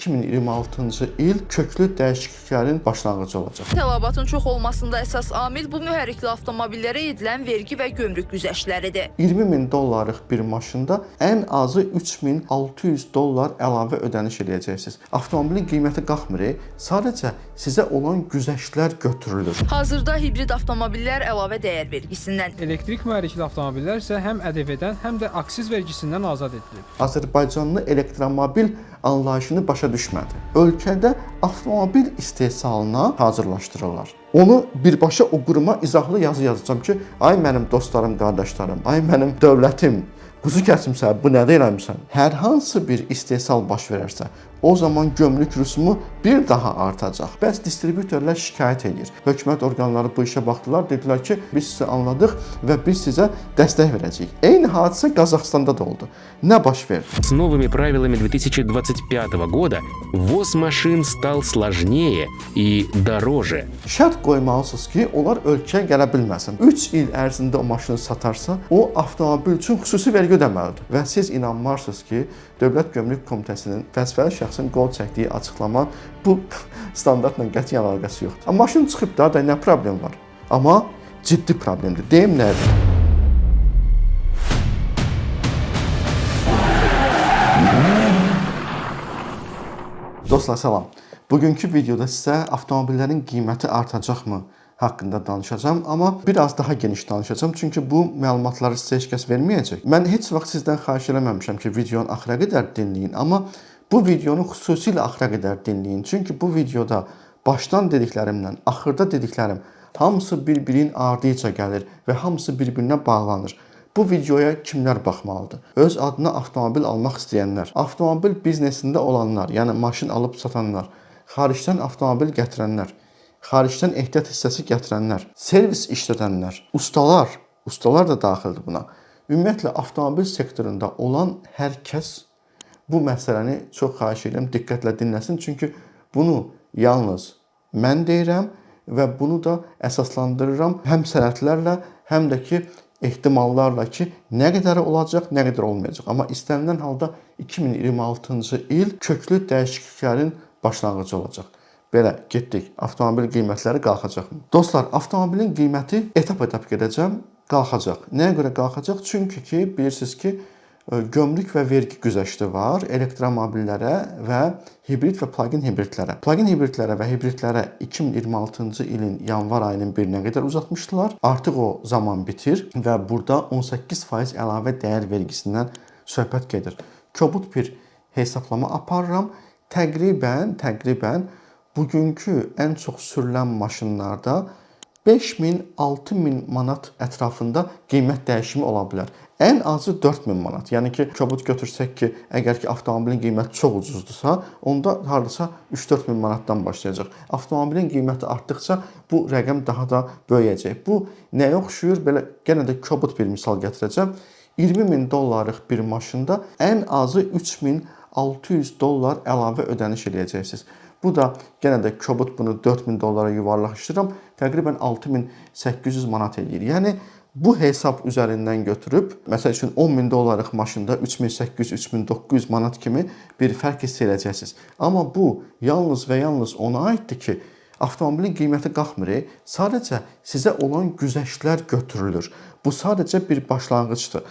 2026-cı il köklü dəyişikliklərin başlanğıcı olacaq. Tələbatın çox olmasında əsas amil bu mühərrikli avtomobillərə edilən vergi və gömrük güzəştləridir. 20 min dollarlıq bir maşında ən azı 3600 dollar əlavə ödəniş edəcəksiniz. Avtomobilin qiyməti qalxmır, sadəcə sizə olan güzəştlər götürülür. Hazırda hibrid avtomobillər əlavə dəyər vergisindən, Elektrik mühərrikli avtomobillər isə həm ƏDV-dən, həm də aksiz vergisindən azad edilib. Azərbaycanlı elektromobil anlayışını başa düşmədi. Ölkədə avtomobil istehsalına hazırlaşdırırlar. Onu birbaşa o quruma izahlı yazı yazacağam ki, ay mənim dostlarım, qardaşlarım, ay mənim dövlətim, quzu kəsimsən, bu nədə eləmirsən? Hər hansı bir istehsal baş verərsə, o zaman gömrük rüsumu bir daha artacaq. Bəs distributorlar şikayət edir. Hökumət orqanları bu işə baxdılar, dedilər ki, biz sizi anladıq və biz sizə dəstək verəcəyik. Eyni hadisə Qazaxstanda da oldu. Nə baş verdi? С новыми правилами 2025 года ввоз машин стал сложнее и дороже. Şərt qoymalısınız ki, onlar ölkəyə gələ bilməsin. 3 il ərzində o maşını satarsa, o avtomobil üçün xüsusi vergi ödəməlidir. Və siz inanmarsınız ki, Dövlət Gömrük Komitəsinin vəzifəli şəxsin qol çəkdiyi açıqlama bu standartla qətiyyən əlaqəsi yoxdur. Amma maşın çıxıb da nə problem var? Amma ciddi problemdir. Deyim nədir? Dostlar salam. Bugünkü videoda sizə avtomobillərin qiyməti artacaqmı haqqında danışacağım, amma biraz daha geniş danışacağım, çünki bu məlumatları sizə heç kəs verməyəcək. Mən heç vaxt sizdən xahiş eləməmişəm ki, videonu axıra qədər dinləyin, amma bu videonu xüsusilə axıra qədər dinləyin, çünki bu videoda başdan dediklərimlə axırda dediklərim hamısı bir-birinin ardıca gəlir və hamısı bir-birinə bağlanır. Bu videoya kimlər baxmalıdır? Öz adına avtomobil almaq istəyənlər, avtomobil biznesində olanlar, yəni maşın alıb satanlar, xaricdən avtomobil gətirənlər, xaricdən ehtiyat hissəsi gətirənlər, servis işlədənlər, ustalar da daxildir buna. Ümumiyyətlə, avtomobil sektorunda olan hər kəs bu məsələni çox xahiş edirəm, diqqətlə dinləsin. Çünki bunu yalnız mən deyirəm və bunu da əsaslandırıram həm sənədlərlə, həm də ki, ehtimallarla ki, nə qədəri olacaq, nə qədər olmayacaq. Amma istənilən halda 2026-cı il köklü dəyişikliklərin başlanğıcı olacaq. Belə, getdik. Avtomobil qiymətləri qalxacaqmı? Dostlar, avtomobilin qiyməti etap-etap gedəcəm, qalxacaq. Nəyə görə qalxacaq? Çünki ki, bilirsiniz ki, gömrük və vergi güzəşti var elektromobillərə və hibrid və plug-in hibridlərə. Plug-in hibridlərə və hibridlərə 2026-cı ilin yanvar ayının 1-nə qədər uzatmışdılar. Artıq o zaman bitir və burada 18% əlavə dəyər vergisindən söhbət gedir. Kobud bir hesablama aparıram. Təqribən bugünkü ən çox sürülən maşınlarda 5000-6000 manat ətrafında qiymət dəyişimi ola bilər. Ən azı 4000 manat. Yəni ki, kobud götürsək ki, əgər ki avtomobilin qiyməti çox ucuzdursa, onda hardasa 3-4000 manatdan başlayacaq. Avtomobilin qiyməti artdıqca bu rəqəm daha da böyüyəcək. Bu nəyə oxşuyur? Belə yenə də kobud bir misal gətirəcəm. 20 min dollarlıq bir maşında ən azı 3600 dollar əlavə ödəniş edəcəksiniz. Bu da yenə də kobud bunu 4000 dollara yuvarlaşdırıram. Təqribən 6800 manat edir. Yəni bu hesab üzərindən götürüb, məsəl üçün 10.000 dollarlıq maşında 3800-3900 manat kimi bir fərq hiss edəcəksiniz. Amma bu yalnız və yalnız ona aiddir ki, avtomobilin qiyməti qalxmır, sadəcə sizə olan güzəştlər götürülür. Bu sadəcə bir başlanğıcdır.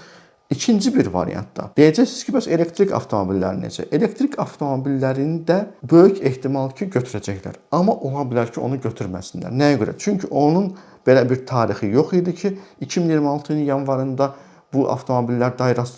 İkinci bir variantda. Deyəcəksiniz ki, bəs elektrik avtomobilləri necə? Elektrik avtomobillərində böyük ehtimal ki, götürəcəklər. Amma ola bilər ki, onu götürməsinlər. Nəyə görə? Çünki onun belə bir tarixi yox idi ki, 2026-nın yanvarında bu avtomobillər dairə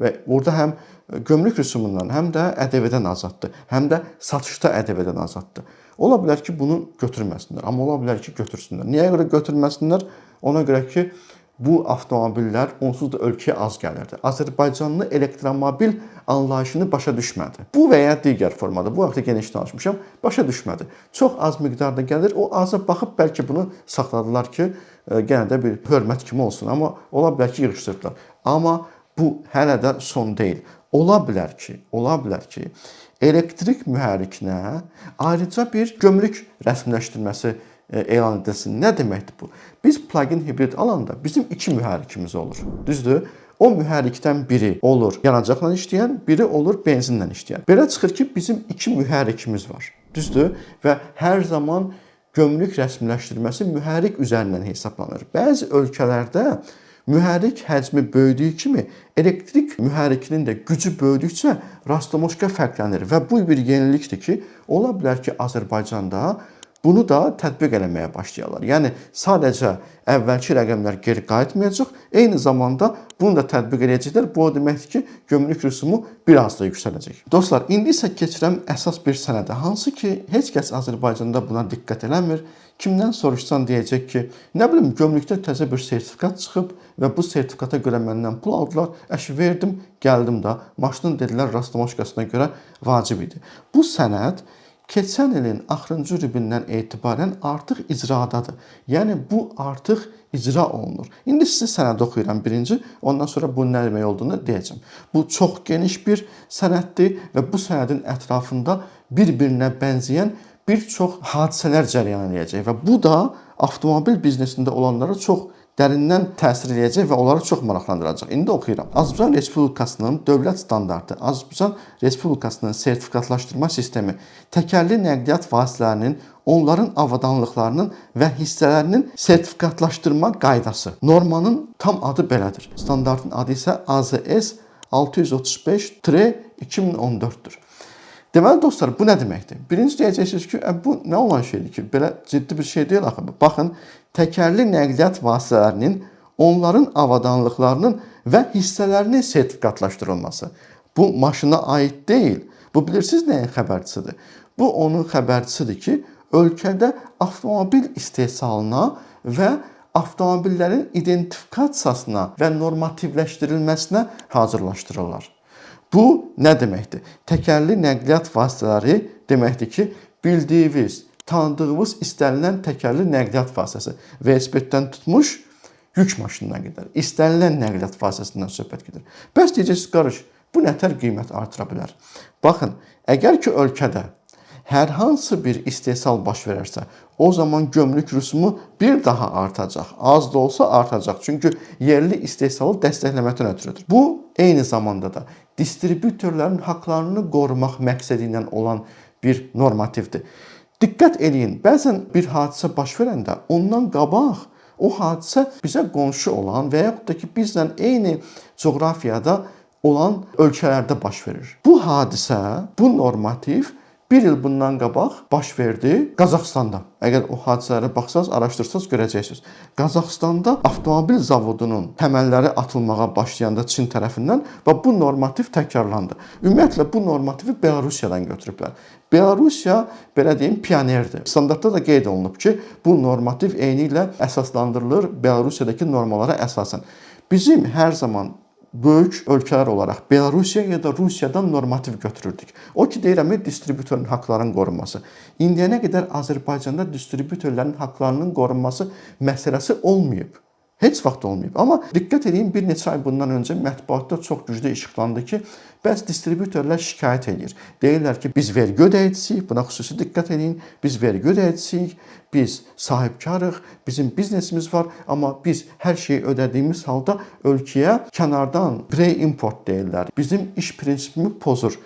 və orada həm gömrük rüsumundan, həm də ƏDV-dən azaddır, həm də satışda ƏDV-dən azaddır. Ola bilər ki, bunu götürməsinlər, amma ola bilər ki, götürsünlər. Niyə görə götürməsinlər? Ona görə ki, bu avtomobillər onsuz da ölkəyə az gəlirdi. Azərbaycanlı elektromobil anlayışını başa düşmədi. Bu və ya digər formada, bu haqda geniş danışmışam, başa düşmədi. Çox az miqdarda gəlir, o aza baxıb bəlkə bunu saxladılar ki, yenə də bir hörmət kimi olsun, amma ola bilər ki, yığışdırdılar. Amma bu hələ də son deyil. Ola bilər ki, elektrik mühərrikinə ayrıca bir gömrük rəsmiləşdirməsi elan edilsin. Nə deməkdir bu? Biz plug-in hibrid alanda bizim 2 mühərrikimiz olur. Düzdür? o mühərrikdən biri olur yanacaqla işləyən, biri olur benzinlə işləyən. Belə çıxır ki, bizim 2 mühərrikimiz var. Düzdür? Və hər zaman gömrük rəsmiləşdirməsi mühərrik üzərindən hesablanır. Bəzi ölkələrdə mühərrik həcmi böyüdüyü kimi elektrik mühərrikinin də gücü böyüdükcə rastlaşma fərqlənir və bu bir yenilikdir ki, ola bilər ki, Azərbaycanda bunu da tətbiq eləməyə başlayarlar. Yəni sadəcə əvvəlki rəqəmlər geri qayıtmayacaq, eyni zamanda bunu da tətbiq edəcəklər. Bu o deməkdir ki, gömrük rüsumu biraz da yüksələcək. Dostlar, indi isə keçirəm əsas bir sənədə, hansı ki, heç kəs Azərbaycanda buna diqqət eləmir. Kimdən soruşsan deyəcək ki, nə bilim, gömrükdə təzə bir sertifikat çıxıb və bu sertifikata görə məndən pul aldılar. Verdim, gəldim də, maşının dedilər rastlaşmasına görə vacib idi. Bu sənəd keçən ilin axırıncı rübündən etibarən artıq icradadır. Yəni bu artıq icra olunur. İndi sizə sənəd oxuyuram birinci, ondan sonra bunun nə demək olduğunu deyəcəm. Bu çox geniş bir sənəddir və bu sənədin ətrafında bir-birinə bənzəyən bir çox hadisələr cərəyan edəcək və bu da avtomobil biznesində olanlara çox dərindən təsir edəcək və onları çox maraqlandıracaq. İndi oxuyuram. Azərbaycan Respublikasının dövlət standartı, Azərbaycan Respublikasının sertifikatlaşdırma sistemi, təkərli nəqliyyat vasitələrinin, onların avadanlıqlarının və hissələrinin sertifikatlaşdırma qaydası. Normanın tam adı belədir. Standartın adı isə AZS 635-2014-dür. Deməli dostlar, bu nə deməkdir? Birinci deyəcəksiniz ki, bu nə olan şeydir ki, belə ciddi bir şey deyil axı. Baxın, təkərli nəqliyyat vasitələrinin, onların avadanlıqlarının və hissələrinin sertifikatlaşdırılması. Bu maşına aid deyil. Bu bilirsiniz nəyin xəbərçisidir? Bu onun xəbərçisidir ki, ölkədə avtomobil istehsalına və avtomobillərin identifikasiyasına və normativləşdirilməsinə hazırlaşdırırlar. Bu nə deməkdir? Təkərli nəqliyyat vasitələri deməkdir ki, bildiyiniz, tanıdığımız istənilən təkərli nəqliyyat vasitəsi. Velosipeddən tutmuş yük maşınına qədər. İstənilən nəqliyyat vasitəsindən söhbət gedir. Bəs deyəcəksiniz, qardaş, bu nətər qiymət artıra bilər? Baxın, əgər ki ölkədə hər hansı bir istehsal baş verərsə, o zaman gömrük rüsumu bir daha artacaq. Az da olsa artacaq. Çünki yerli istehsalı dəstəkləməkdən ötürüdür. Bu, eyni zamanda da distribütorların haqlarını qorumaq məqsədi ilə olan bir normativdir. Diqqət edin, bəzən bir hadisə baş verəndə ondan qabaq o hadisə bizə qonşu olan və yaxud da ki, bizlə eyni coğrafiyada olan ölkələrdə baş verir. Bu hadisə, bu normativ bir il bundan qabaq baş verdi Qazaxstanda. Əgər o hadisələrə baxsaz, araşdırsaz görəcəksiniz. Qazaxstanda avtomobil zavodunun təməlləri atılmağa başlayanda Çin tərəfindən və bu normativ təkrarlandı. Ümumiyyətlə bu normativi Belarusiyadan götürüblər. Belarusiya, belə deyim, pionerdir. Standartda da qeyd olunub ki, bu normativ eyni ilə əsaslandırılır Belarusiyadakı normalara əsasən. Bizim hər zaman böyük ölkələr olaraq Belarusiya ya da Rusiyadan normativ götürürdük. O ki, deyirəm, distribütorun haqlarının qorunması. İndiyənə qədər Azərbaycanda distribütorların haqlarının qorunması məsələsi olmayıb. Heç vaxt olmayıb. Amma diqqət edin, bir neçə ay bundan öncə mətbuatda çox güclü işıqlandı ki, bəs distribütorlar şikayət edir. Deyirlər ki, biz vergi ödəyicisiyik, buna xüsusi diqqət edin, biz vergi ödəyicisiyik, biz sahibkarıq, bizim biznesimiz var, amma biz hər şeyi ödədiyimiz halda ölkəyə kənardan pre-import deyirlər. Bizim iş prinsipimi pozur.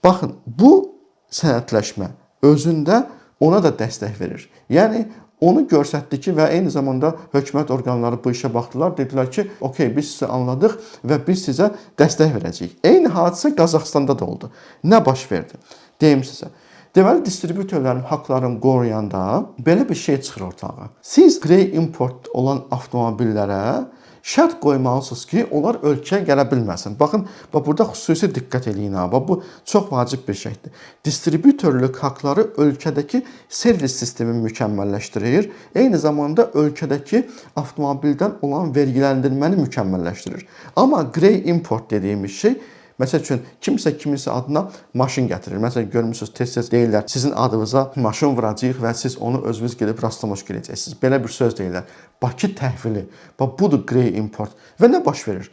Baxın, bu sənədləşmə özündə ona da dəstək verir. Yəni, onu göstərdi ki, və eyni zamanda hökumət orqanları bu işə baxdılar. Dedilər ki, okey, biz sizi anladıq və biz sizə dəstək verəcəyik. Eyni hadisə Qazaxstanda da oldu. Nə baş verdi? Deyim sizə. Deməli, distribütorların haqlarını qoruyanda belə bir şey çıxır ortağa. Siz grey import olan avtomobillərə şərt qoymalısınız ki, onlar ölkəyə gələ bilməsin. Baxın, burada xüsusi diqqət edin. Bu çox vacib bir şeydir. Distribütorluq haqları ölkədəki servis sistemini mükəmməlləşdirir. Eyni zamanda ölkədəki avtomobildən olan vergiləndirməni mükəmməlləşdirir. Amma grey import dediyimiz şey, məsəl üçün, kimsə kiminsə adına maşın gətirir. Məsələn, görmürsünüz, tez-tez deyirlər, sizin adınıza maşın vuracağıq və siz onu özünüz gedib rastlamış gələcəksiniz. Belə bir söz deyirlər. Bakı təhvili. Budur grey import. Və nə baş verir?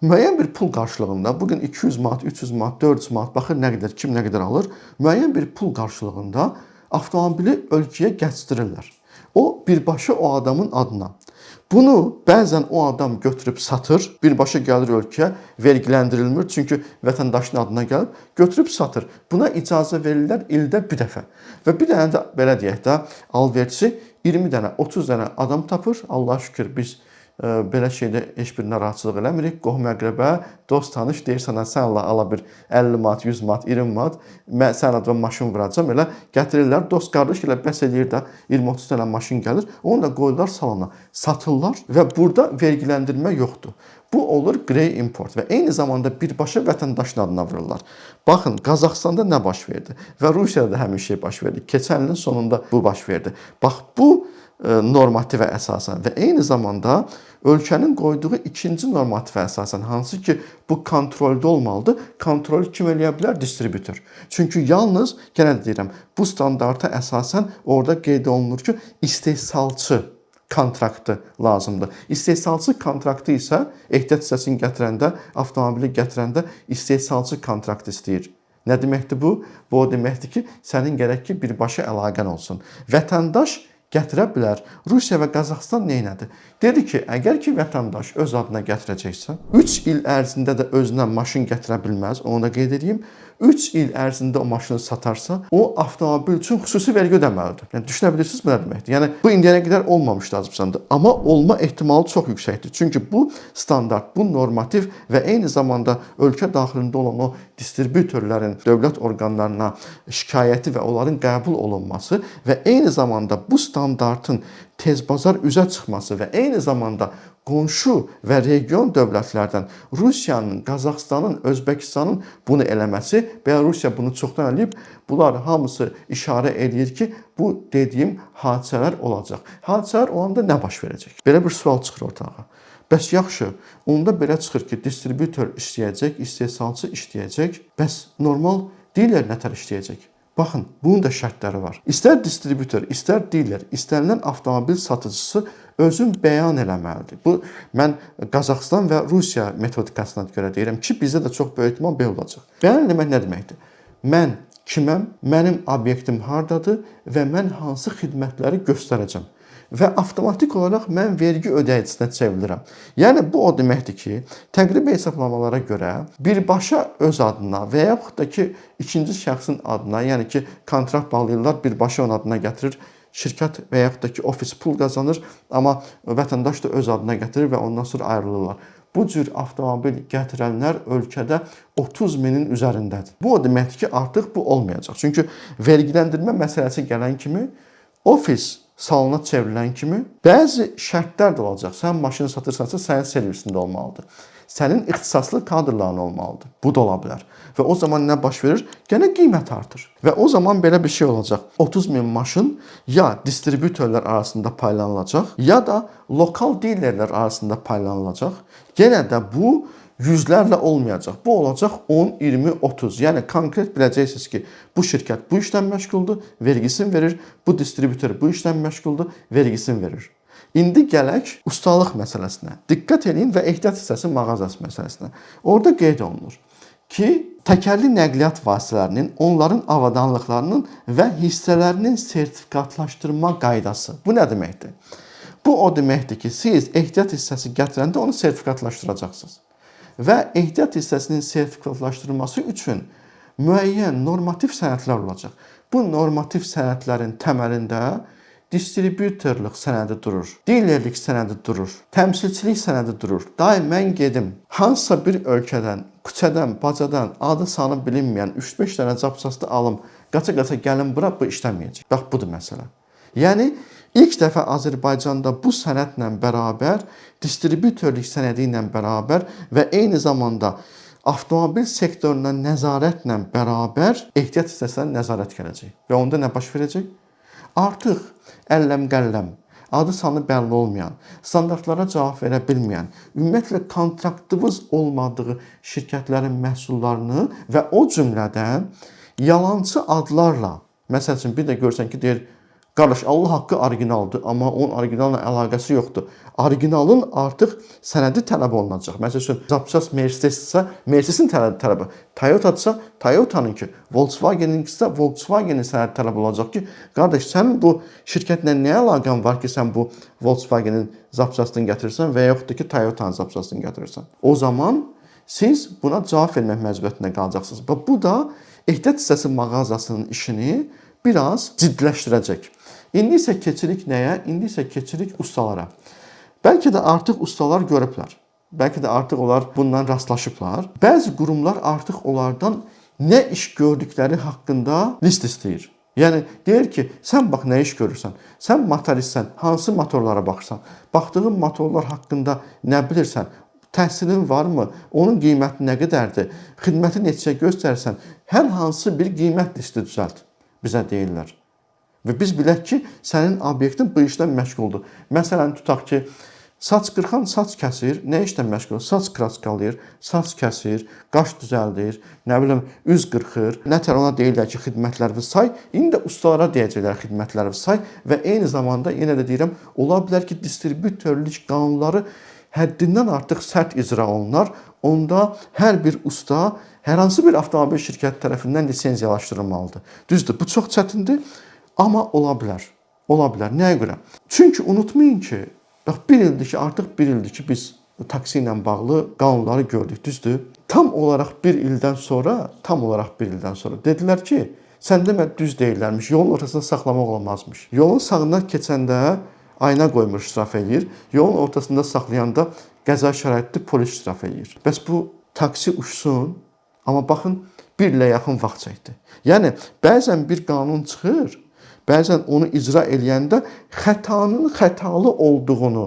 Müəyyən bir pul qarşılığında, bugün 200 manat, 300 manat, 400 manat, baxır nə qədər, kim nə qədər alır, müəyyən bir pul qarşılığında avtomobili ölkəyə gətirirlər. O, birbaşa o adamın adına. Bunu bəzən o adam götürüb satır, birbaşa gəlir ölkəyə, vergiləndirilmir, çünki vətəndaşın adına gəlib, götürüb satır. Buna icazə verirlər ildə bir dəfə. Və bir dənə də belə deyək də, alverçi 20 dənə, 30 dənə adam tapır. Allah şükür biz belə şeydə heç bir narahatçılıq eləmirik. Qohum-əqrəbə, dost tanış deyir sənə sən ala bir 50 manat, 100 manat, 20 manat, mən sən adına maşın vuracam, elə gətirirlər. Dost qardaş elə bəs eləyir də 20-30 dənə maşın gəlir. Onu da qoyurlar salona, satırlar və burada vergiləndirmə yoxdur. Bu olur grey import və eyni zamanda birbaşa vətəndaşın adına vururlar. Baxın, Qazaxstanda nə baş verdi və Rusiyada da həmin şey baş verdi. Keçən ilin sonunda bu baş verdi. Bax, bu normativə əsasən və eyni zamanda ölkənin qoyduğu ikinci normativə əsasən, hansı ki bu kontroldə olmalıdır, kontrolü kim eləyə bilər? Distributor. Çünki yalnız, yenə də deyirəm, bu standarta əsasən orada qeyd olunur ki, istehsalçı kontraktı lazımdır. İstehsalçı kontraktı isə ehtiyat hissəsini gətirəndə, avtomobili gətirəndə istehsalçı kontrakt istəyir. Nə deməkdir bu? Bu o deməkdir ki, sənin gərək ki birbaşa əlaqən olsun. Vətəndaş gətirə bilər. Rusiya və Qazaxstan neynədi? Dedi ki, əgər ki vətəndaş öz adına gətirəcəksə, 3 il ərzində də özünə maşın gətirə bilməz, onu da qeyd edeyim. 3 il ərzində o maşını satarsa, o avtomobil üçün xüsusi vergi ödəməlidir. Yəni düşünə bilirsiniz bu nə deməkdir? Yəni bu indiyənə qədər olmamışdı Azərbaycanda, amma olma ehtimalı çox yüksəkdir. Çünki bu standart, bu normativ və eyni zamanda ölkə daxilində olan o distributorların dövlət orqanlarına şikayəti və onların qəbul olunması və eyni zamanda bu standartın tezbazar üzə çıxması və eyni zamanda qonşu və region dövlətlərdən Rusiyanın, Qazaxstanın, Özbəkistanın bunu eləməsi, Belorusiya bunu çoxdan eləyib, bunlar hamısı işarə edir ki, bu dediyim hadisələr olacaq. Hadisələr olanda nə baş verəcək? Belə bir sual çıxır ortağa. Bəs yaxşı, onda belə çıxır ki, distributor işləyəcək, istehsalçı işləyəcək, bəs normal dealer nətər işləyəcək? Baxın, bunun da şərtləri var. İstər distributor, istər dealer, istənilən avtomobil satıcısı özün bəyan eləməlidir. Bu, mən Qazaxstan və Rusiya metodikasına görə deyirəm ki, bizdə də çox böyük ehtimal belə olacaq. Bəyan eləmək nə deməkdir? Mən kiməm, mənim obyektim hardadır və mən hansı xidmətləri göstərəcəm. Və avtomatik olaraq mən vergi ödəyicinə çevrilirəm. Yəni bu o deməkdir ki, təqribi hesablamalara görə birbaşa öz adına və yaxud da ki, ikinci şəxsin adına, yəni ki, kontrakt bağlayırlar, birbaşa onun adına gətirir, şirkət və yaxud da ki, ofis pul qazanır, amma vətəndaş da öz adına gətirir və ondan sonra ayrılırlar. Bu cür avtomobil gətirənlər ölkədə 30 minin üzərindədir. Bu o deməkdir ki, artıq bu olmayacaq. Çünki vergiləndirmə məsələsi gələn kimi, ofis salona çevrilən kimi bəzi şərtlər də olacaq. Sən maşını satırsansa, sənin servisində olmalıdır. Sənin ixtisaslı kadrların olmalıdır. Bu da ola bilər. Və o zaman nə baş verir? Gənə qiymət artır. Və o zaman belə bir şey olacaq. 30 min maşın ya distributorlar arasında paylanılacaq, ya da lokal dealerlər arasında paylanılacaq. Yenə də bu yüzlərlə olmayacaq. Bu olacaq 10, 20, 30. Yəni konkret biləcəksiniz ki, bu şirkət bu işlə məşğuldur, vergisini verir. Bu distributor bu işlə məşğuldur, vergisini verir. İndi gələk ustalıq məsələsinə. Diqqət edin və ehtiyat hissəsi mağazası məsələsinə. Orada qeyd olunur ki, təkərli nəqliyyat vasitələrinin, onların avadanlıqlarının və hissələrinin sertifikatlaşdırma qaydası. Bu nə deməkdir? Bu o deməkdir ki, siz ehtiyat hissəsi gətirəndə onu sertifikatlaşdıracaqsınız. Və ehtiyat hissəsinin sertifikatlaşdırılması üçün müəyyən normativ sənədlər olacaq. Bu normativ sənədlərin təməlində distributorluq sənədi durur, dealerlik sənədi durur, təmsilçilik sənədi durur. Daim mən gedim, hansısa bir ölkədən, küçədən, bacadan, adı sanı bilinməyən 3-5 dənə capçasını alım, qaça-qaça gəlin bura, bu işləməyəcək. Bax, budur məsələ. Yəni, İlk dəfə Azərbaycanda bu sənədlə bərabər, distributorluq sənədi ilə bərabər və eyni zamanda avtomobil sektoruna nəzarətlə bərabər ehtiyat hissəsinə nəzarət gələcək. Və onda nə baş verəcək? Artıq əlləm-qəlləm, adı sanı bəlli olmayan, standartlara cavab verə bilməyən, ümumiyyətlə kontraktımız olmadığı şirkətlərin məhsullarını və o cümlədən yalançı adlarla, məsəl üçün bir də görsən ki, deyir, Qardaş, Allah haqqı orijinaldır, amma onun orijinalla əlaqəsi yoxdur. Orijinalın artıq sənədi tələb olunacaq. Məsəl üçün, zapças Mercedes-isə Mercedes-in tələbi, Toyota-dırsa Toyota-nınki, Volkswagen-insə Volkswagen-in sənədi tələb olacaq ki, qardaş, sənin bu şirkətlə nə əlaqən var ki, sən bu Volkswagen-in zapçasını gətirirsən və yaxud da ki, Toyota-nın zapçasını gətirirsən. O zaman siz buna cavab vermək məcburiyyətində qalacaqsınız. Və bu da ehtiyat hissəsi mağazasının işini biraz ciddiləşdirəcək. İndi isə keçirik nəyə? İndi isə keçirik ustalara. Bəlkə də artıq ustalar görüblər. Bəlkə də artıq onlar bundan rastlaşıblar. Bəzi qurumlar artıq onlardan nə iş gördükləri haqqında list istəyir. Yəni deyir ki, sən bax nə iş görürsən? Sən motoristsən, hansı motorlara baxırsan? Baxdığın motorlar haqqında nə bilirsən? Təhsilin varmı? Onun qiyməti nə qədərdir? Xidməti neçə göstərsən? Hər hansı bir qiymət listi düzəlt. Bizə deyirlər. Və biz bilək ki, sənin obyektin bu işlə məşğuldur. Məsələn, tutaq ki, saç qırxan saç kəsir, nə işlə məşğuldur? Saç kraskalayır, saç kəsir, qaş düzəldir, nə bilim, üz qırxır. Nətər ona deyirlər ki, xidmətləri say, indi də ustalara deyəcəklər xidmətləri say və eyni zamanda yenə də deyirəm, ola bilər ki, distribütörlük qanunları həddindən artıq sərt icra olunar. Onda hər bir usta hər hansı bir avtomobil şirkəti tərəfindən lisenziyalaşdırılmalıdır. Düzdür, bu çox çətindir. Amma ola bilər. Ola bilər. Nəyə görə? Çünki unutmayın ki, bax bir ildir ki, artıq bir ildir ki, biz taksi ilə bağlı qanunları gördük, düzdür? Tam olaraq bir ildən sonra dedilər ki, sən demə düz deyirlərmiş, yolun ortasında saxlamaq olmazmış. Yolun sağından keçəndə ayna qoymur, ştraf eləyir. Yolun ortasında saxlayanda qəza şəraitli polis ştraf eləyir. Bəs bu taksi uçsun, amma baxın, bir ilə yaxın vaxt çəkdi. Yəni, bəzən bir qanun çıxır, bəzən onu icra eləyəndə xətanın xətalı olduğunu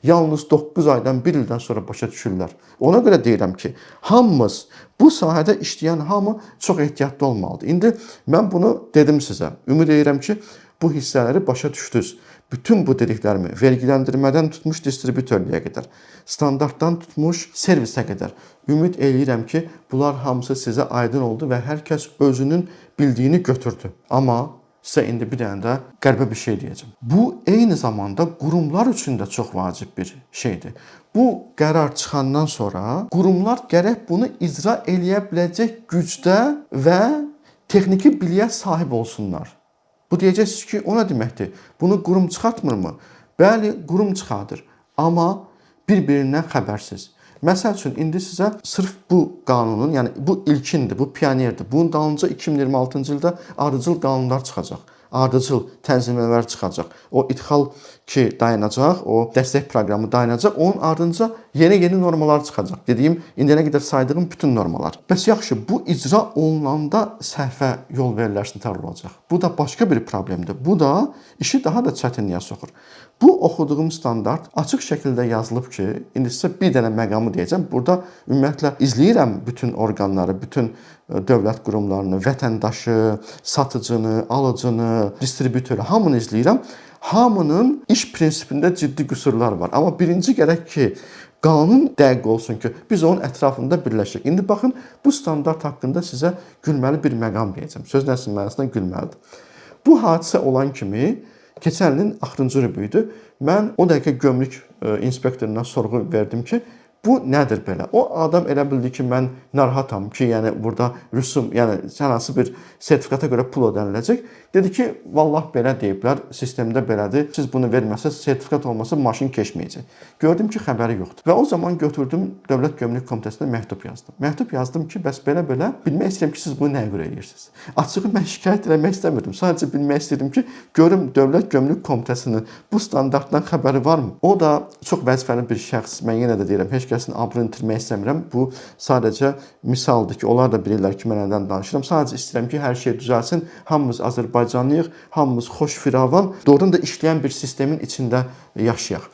yalnız 9 aydan 1 ildən sonra başa düşürlər. Ona görə deyirəm ki, hamımız, bu sahədə işləyən hamı çox ehtiyatlı olmalıdır. İndi mən bunu dedim sizə. Ümid edirəm ki, bu hissələri başa düşdünüz. Bütün bu dediklərimi vergiləndirmədən tutmuş distribütörlüyə qədər, standartdan tutmuş servisə qədər ümid edirəm ki, bunlar hamısı sizə aydın oldu və hər kəs özünün bildiyini götürdü. Amma sizə indi bir dənə də qəribə bir şey deyəcəm. Bu eyni zamanda qurumlar üçün də çox vacib bir şeydir. Bu qərar çıxandan sonra qurumlar gərək bunu icra eləyə biləcək gücdə və texniki biliyə sahib olsunlar. Bu deyəcəksiniz ki, o nə deməkdir? Bunu qurum çıxartmırmı? Bəli, qurum çıxardır. Amma bir-birindən xəbərsiz. Məsəl üçün, indi sizə sırf bu qanunun, yəni bu ilkindir, bu pionerdir. Bunun dalınca 2026-cı ildə ardıcıl qanunlar çıxacaq. Ardıcıl tənzimləmələr çıxacaq. O idxal ki dayanacaq, o dəstək proqramı dayanacaq, onun ardınca yeni normalar çıxacaq. Dediyim, indiyənə qədər saydığım bütün normalar. Bəs yaxşı, bu icra olunanda səhvə yol verilərsinə olacaq. Bu da başqa bir problemdir. Bu da işi daha da çətinliyə soxur. Bu oxuduğum standart açıq şəkildə yazılıb ki, indi sizə bir dənə məqamı deyəcəm. Burada ümumiyyətlə izləyirəm bütün orqanları, bütün dövlət qurumlarını, vətəndaşı, satıcını, alıcını, distribütörü, hamını izləyirəm. Hamının iş prinsipində ciddi qüsurlar var. Amma birinci gərək ki, qanun dəqiq olsun ki, biz onun ətrafında birləşək. İndi baxın, bu standart haqqında sizə gülməli bir məqam deyəcəm. Söz nəsil mənasında gülməlidir. Bu hadisə olan kimi keçən ilin axırıncı rübü idi. Mən o dəqiqə gömrük inspektoruna sorğu verdim ki, bu nədir belə? O adam elə bildi ki, mən narahatam ki, yəni burada rüsum, yəni hər hansı bir sertifikata görə pul ödəniləcək. Dedi ki, vallah belə deyiblər, sistemdə belədir. Siz bunu verməsəz, sertifikat olmasa maşın keçməyəcək. Gördüm ki, xəbəri yoxdur. Və o zaman götürdüm Dövlət Gömrük Komitəsinə məktub yazdım. Məktub yazdım ki, bəs belə-belə bilmək istəyirəm ki, siz bunu nəyə görə edirsiniz? Açığı mən şikayət eləmək istəmirdim. Sadəcə bilmək istəyirdim ki, görüm Dövlət Gömrük Komitəsinin bu standartdan xəbəri varmı? O da çox vəzifəli bir şəxs. Mən yenə də deyirəm, heç kəsin abrını itirmək istəmirəm. Bu sadəcə misaldır ki, onlar da bilirlər ki, mən nədən danışıram. Sadəcə istəyirəm ki, hər şey düzəlsin. Hamımız Azərbaycanlıyıq, hamımız xoş firavan, doğrudan da işləyən bir sistemin içində yaşayaq.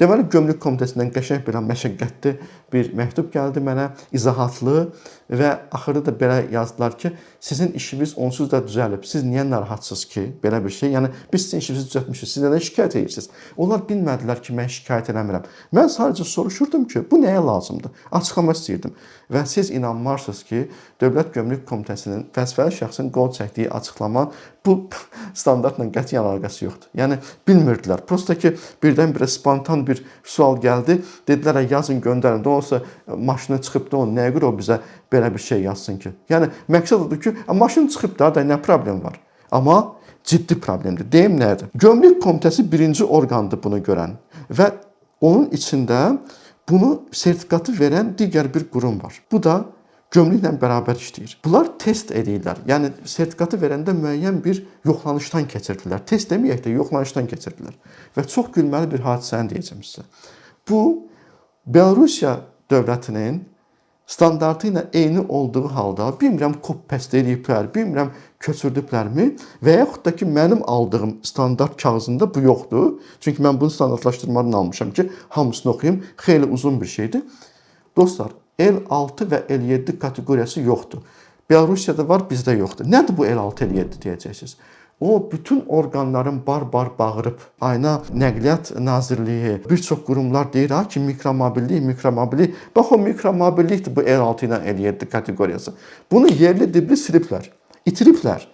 Deməli, Gömrük Komitəsindən qəşəng bir məşəqqətli bir məktub gəldi mənə, izahatlı və axırda da belə yazdılar ki, sizin işiniz onsuz da düzəlib. Siz niyə narahatsınız ki? Belə bir şey. Yəni biz sizin işinizi düzəltmişik. Siz nədən şikayət edirsiniz? Onlar bilmədilər ki, mən şikayət eləmirəm. Mən sadəcə soruşurdum ki, bu nəyə lazımdır? Açıqlama istəyirdim. Və siz inanmarsınız ki, Dövlət Gömrük Komitəsinin vəzifəli şəxsin qol çəkdiyi açıqlama bu standartla qətiyyən əlaqəsi yoxdur. Yəni bilmirdilər. Prosta ki, birdən-birə spontan bir sual gəldi. Dedilər, yazın, göndərin. Də olsa maşını çıxıb da o nəyə görə o bizə belə bir şey yazsın ki? Yəni məqsəd odur ki, maşın çıxıb da nə problem var? Amma ciddi problemdir. Deyim nədir? Gömrük Komitəsi birinci orqandır bunu görən və onun içində bunu sertifikatı verən digər bir qurum var. Bu da gömrüklə bərabər işləyir. Bunlar test edirlər. Yəni sertifikatı verəndə müəyyən bir yoxlanışdan keçirdilər. Test deməyək də yoxlanışdan keçirdilər. Və çox gülməli bir hadisəni deyəcəm sizə. Bu Belorusiya dövlətinin standartı ilə eyni olduğu halda bilmirəm copy-paste ediblər, bilmirəm köçürdüblərmi və yaxud da ki, mənim aldığım standart kağızında bu yoxdur. Çünki mən bunu standartlaşdırmadan almışam ki, hamısını oxuyum. Xeyli uzun bir şeydir. Dostlar, L6 və L7 kateqoriyası yoxdur. Belarusiyada var, bizdə yoxdur. Nədir bu L6, L7 deyəcəksiniz? O bütün orqanların bar-bar bağırıb, Ayna Nəqliyyat Nazirliyi, bir çox qurumlar deyir ki, mikromobillik. Bax o mikromobillikdir bu L6 ilə L7 kateqoriyası. Bunu yerli dibli siliblər, itiriblər.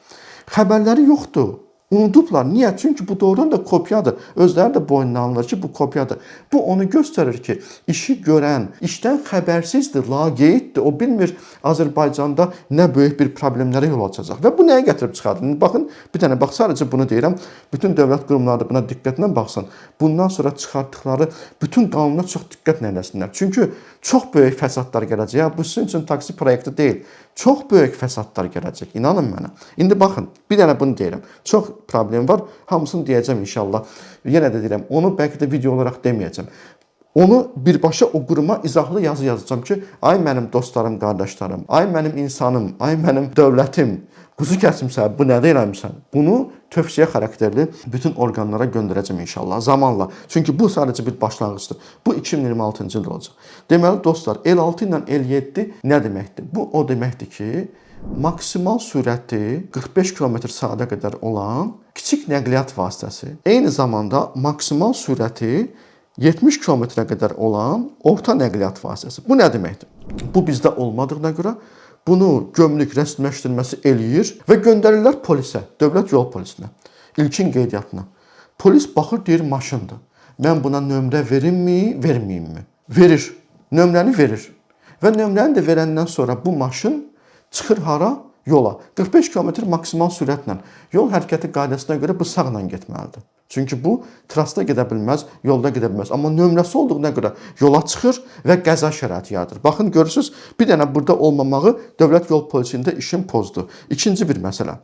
Xəbərləri yoxdur. Unudublar. Niyə? Çünki bu doğrudan da kopyadır. Özləri də boynuna alınır ki, bu kopyadır. Bu onu göstərir ki, işi görən, işdən xəbərsizdir, laqeyddir. O bilmir Azərbaycanda nə böyük bir problemlərə yol açacaq. Və bu nəyə gətirib çıxardır? Baxın, bir dənə bax, sadəcə bunu deyirəm. Bütün dövlət qurumları buna diqqətlə baxsın. Bundan sonra çıxartdıqları bütün qanuna çox diqqətlə eləsinlər. Çünki çox böyük fəsadlar gələcək. Bu sizin üçün taksi proyekti deyil. Çox böyük fəsadlar gələcək. İnanın mənə. İndi baxın, bir dənə bunu deyirəm. Çox problem var. Hamısını deyəcəm inşallah. Yenə də deyirəm, onu bəlkə də video olaraq deməyəcəm. Onu birbaşa o quruma izahlı yazı yazacağam ki, ay mənim dostlarım, qardaşlarım, ay mənim insanım, ay mənim dövlətim, quzu kəsimsən, bu nədə eləmişsən? Bunu tövsiyə xarakterli bütün orqanlara göndərəcəm inşallah zamanla. Çünki bu sadəcə bir başlanğıcdır. Bu 2026-cı ildə olacaq. Deməli dostlar, L6 ilə L7 nə deməkdir? Bu o deməkdir ki, maksimal sürəti 45 km/saata qədər olan kiçik nəqliyyat vasitəsi, eyni zamanda maksimal sürəti 70 km-ə qədər olan orta nəqliyyat vasitəsi. Bu nə deməkdir? Bu bizdə olmadığına görə bunu gömrük rəsmiləşdirməsi eləyir və göndərirlər polisə, dövlət yol polisinə, ilkin qeydiyyatına. Polis baxır, deyir maşındır. Mən buna nömrə verimmi, verməyimmi? Verir. Nömrəni verir. Və nömrəni də verəndən sonra bu maşın çıxır hara? Yola. 45 km maksimal sürətlə. Yol hərəkəti qaydasına görə bu sağla getməlidir. Çünki bu trasda gedə bilməz, yolda gedə bilməz. Amma nömrəsi olduğuna görə yola çıxır və qəza şəraiti yaradır. Baxın, görürsünüz, bir dənə burada olmamağı dövlət yol polisində işin pozdu. İkinci bir məsələ.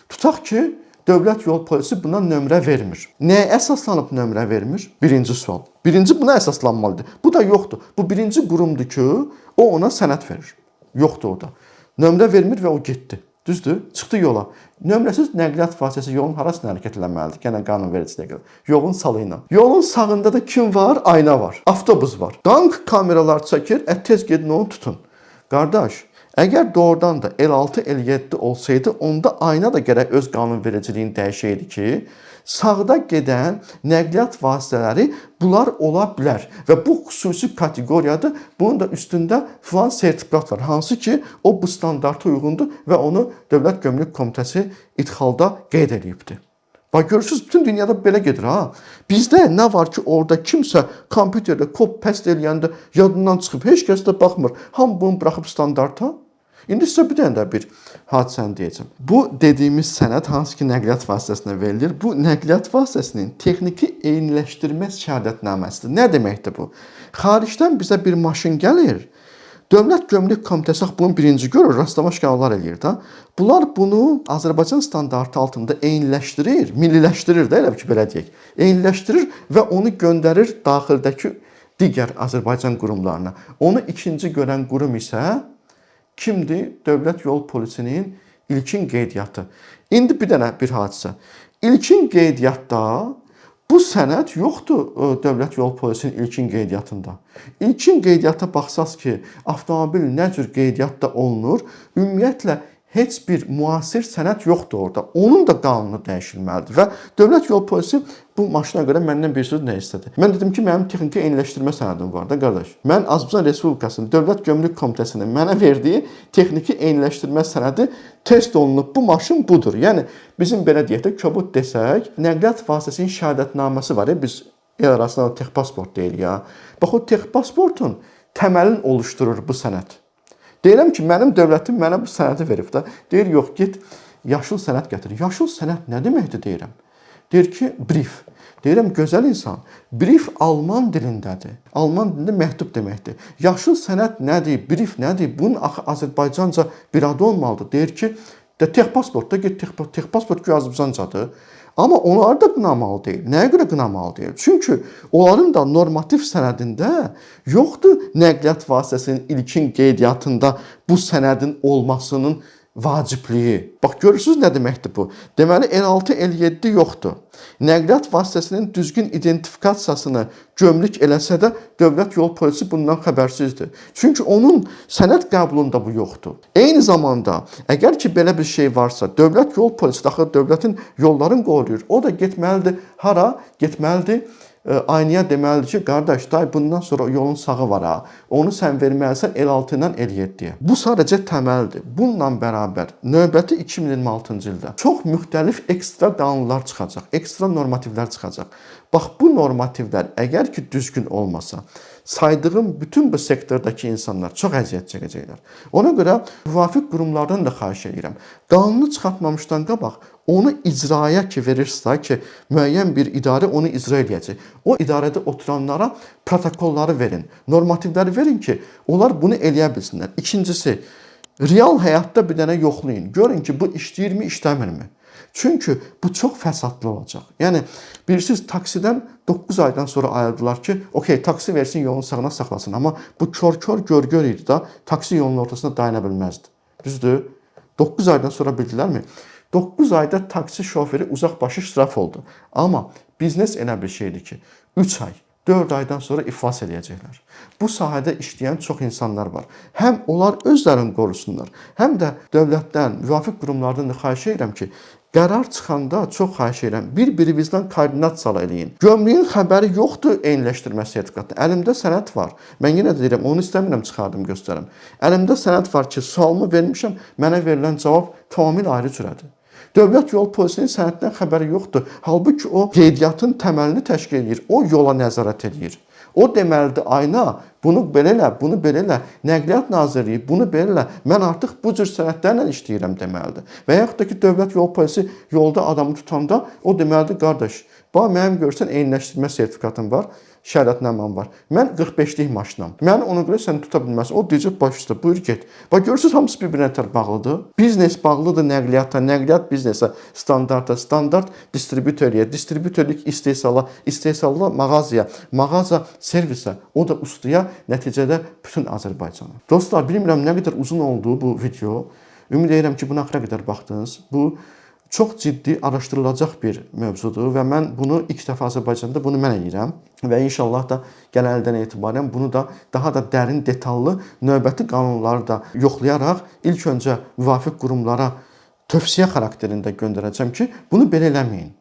Tutaq ki, dövlət yol polisi buna nömrə vermir. Nəyə əsaslanıb nömrə vermir? Birinci sual. Birinci buna əsaslanmalıdır. Bu da yoxdur. Bu birinci qurumdur ki, o ona sənəd verir. Yoxdur o da. Nömrə vermir və o getdi. Düzdür? Çıxdı yola. Nömrəsiz nəqliyyat vasitəsi yolun harasına hərəkət eləməlidir? Yenə qanunvericiliyə görə. Yolun salı ilə. Yolun sağında da kim var? Ayna var. Avtobus var. Dank kameralar çəkir. Tez gedin onu tutun. Qardaş, əgər doğrudan da L6, L7 olsaydı, onda ayna da gərək öz qanunvericiliyini dəyişəydi ki, sağda gedən nəqliyyat vasitələri bunlar ola bilər və bu xüsusi kateqoriyadır. Bunun da üstündə filan sertifikat var, hansı ki o bu standarta uyğundur və onu Dövlət Gömrük Komitəsi idxalda qeyd edibdir. Bax, görürsünüz, bütün dünyada belə gedir ha. Bizdə nə var ki, orada kimsə kompüterdə copy-paste eləyəndə yadından çıxıb, heç kəs də baxmır. Hamı bunu buraxıb standarta. İndi sizə bir dənə də bir hadisəni deyəcəm. Bu dediyimiz sənəd hansı ki nəqliyyat vasitəsinə verilir, bu nəqliyyat vasitəsinin texniki eyniləşdirmə şəhadətnaməsidir. Nə deməkdir bu? Xaricdən bizə bir maşın gəlir, Dövlət Gömrük Komitəsi bunu birinci görür, rastlamaş qanunlar eləyir da. Bunlar bunu Azərbaycan standartı altında eyniləşdirir, milliləşdirir də, elə ki, belə deyək. Eyniləşdirir və onu göndərir daxildəki digər Azərbaycan qurumlarına. Onu ikinci görən qurum isə kimdir? Dövlət yol polisinin ilkin qeydiyyatı. İndi bir dənə bir hadisə. İlkin qeydiyyatda Bu sənəd yoxdur Dövlət Yol Polisinin ilkin qeydiyyatında. İlkin qeydiyyata baxsaz ki, avtomobil nə cür qeydiyyatda olunur, ümumiyyətlə heç bir müasir sənəd yoxdur orada. Onun da qanunu dəyişilməlidir və Dövlət Yol Polisi bu maşına görə məndən bir söz nə istədi? Mən dedim ki, mənim texniki eyniləşdirmə sənədim var da qardaş. Mən Azərbaycan Respublikasının Dövlət Gömrük Komitəsinin mənə verdiyi texniki eyniləşdirmə sənədi test olunub. Bu maşın budur. Yəni bizim belə deyək də kobud desək, nəqliyyat vasitəsinin şəhadətnaməsi var. Biz el arasında texpasport deyirik ya. Bax o texpasportun təməlini oluşturur bu sənəd. Deyirəm ki, mənim dövlətim mənə bu sənədi verib də. Deyir, yox, get yaşıl sənəd gətir. Yaşıl sənəd nə deməkdir deyirəm. Deyir ki, brief. Deyirəm, gözəl insan, brief alman dilindədir. Alman dilində məktub deməkdir. Yaşıl sənəd nədir, brief nədir? Bunun Azərbaycanca bir adı olmalıdır. Deyir ki, texpasportda get, texpasport ki, Azərbaycancadır. Amma onları da qınamalı deyil. Nəyə görə qınamalı deyil? Çünki onların da normativ sənədində yoxdur nəqliyyat vasitəsinin ilkin qeydiyyatında bu sənədin olmasının vacibliyi. Bax, görürsünüz nə deməkdir bu? Deməli, L6, L7 yoxdur. Nəqliyyat vasitəsinin düzgün identifikasiyasını gömrük eləsə də Dövlət Yol Polisi bundan xəbərsizdir. Çünki onun sənəd qəbulunda bu yoxdur. Eyni zamanda, əgər ki, belə bir şey varsa, Dövlət Yol Polisi daxil dövlətin yollarını qoruyur. O da getməlidir. Hara? Getməlidir. Aynaya deməlidir ki, qardaş, day bundan sonra yolun sağı var ha. Onu sən verməlisən L6 ilə L7-yə. Bu sadəcə təməldir. Bununla bərabər növbəti 2026-cı ildə çox müxtəlif ekstra qanunlar çıxacaq, ekstra normativlər çıxacaq. Bax, bu normativlər əgər ki, düzgün olmasa, saydığım bütün bu sektordakı insanlar çox əziyyət çəkəcəklər. Ona görə müvafiq qurumlardan da xahiş edirəm. Qanunu çıxartmamışdan qabaq onu icraya ki verirsə ki, müəyyən bir idarə onu icra edəcək. O idarədə oturanlara protokolları verin, normativləri verin ki, onlar bunu eləyə bilsinlər. İkincisi, real həyatda bir dənə yoxlayın. Görün ki, bu işləyirmi, işləmirmi? Çünki bu çox fəsadlı olacaq. Yəni, bilirsiniz, taksidən 9 aydan sonra ayırdılar ki, okey, taksi versin, yolun sağına saxlasın. Amma bu kör-kör gör-gör idi da, taksi yolun ortasında dayana bilməzdi. Düzdür? 9 aydan sonra bildilərmi? 9 ayda taksi şoförü uzaqbaşı şərəf oldu. Amma biznes elə bir şeydir ki, 3 ay, 4 aydan sonra iflas edəcəklər. Bu sahədə işləyən çox insanlar var. Həm onlar özlərini qorusunlar, həm də dövlətdən, müvafiq qurumlardan da xahiş edirəm ki, qərar çıxanda çox xahiş edirəm, bir-birinizdən koordinasiya eləyin. Gömrüyün xəbəri yoxdur eyniləşdirmə sertifikatı. Əlimdə sənəd var. Mən yenə də deyirəm, onu istəmirəm çıxardım göstərim. Əlimdə sənəd var ki, sualımı vermişəm, mənə verilən cavab tamamilə ayrı cürədir. Dövlət Yol Polisinin sənəddən xəbəri yoxdur. Halbuki o qeydiyyatın təməlini təşkil edir. O yola nəzarət edir. O deməlidir, ayna, bunu belə elə, bunu belə elə, Nəqliyyat Nazirliyi, bunu belə elə, mən artıq bu cür sənədlərlə işləyirəm deməlidir. Və yaxud da ki, Dövlət Yol Polisi yolda adamı tutanda o deməlidir, qardaş, bax, mənim görsən eyniləşdirmə sertifikatım var, şəhadətnaməm var. Mən 45-lik maşınam. Mən ona görə səni tuta bilməz. O deyəcək, baş üstə, buyur get. Bax, görürsünüz, hamısı bir-birinə tər bağlıdır. Biznes bağlıdır nəqliyyata, nəqliyyat biznesə, standarta, standart distribütoriya, distribütorlik istehsala, istehsalla mağazaya, mağaza servisə, o da ustaya, nəticədə bütün Azərbaycana. Dostlar, bilmirəm nə qədər uzun oldu bu video. Ümid edirəm ki, buna axıra qədər baxdınız. Bu çox ciddi araşdırılacaq bir mövzudur və mən bunu ilk dəfə Azərbaycanda bunu mən edirəm və inşallah da gələn ildən etibarən bunu da daha da dərin, detallı növbəti qanunları da yoxlayaraq ilk öncə müvafiq qurumlara tövsiyə xarakterində göndərəcəm ki, bunu belə eləməyin.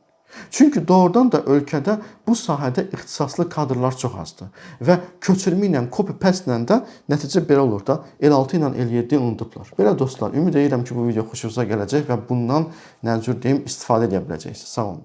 Çünki doğrudan da ölkədə bu sahədə ixtisaslı kadrlar çox azdır və köçürmə ilə, copy-paste ilə də nəticə belə olur da, L6 ilə L7 unudublar. Belə dostlar, ümid edirəm ki, bu video xoşunuza gələcək və bundan nə cür deyim, istifadə edə biləcəksiniz. Sağ olun.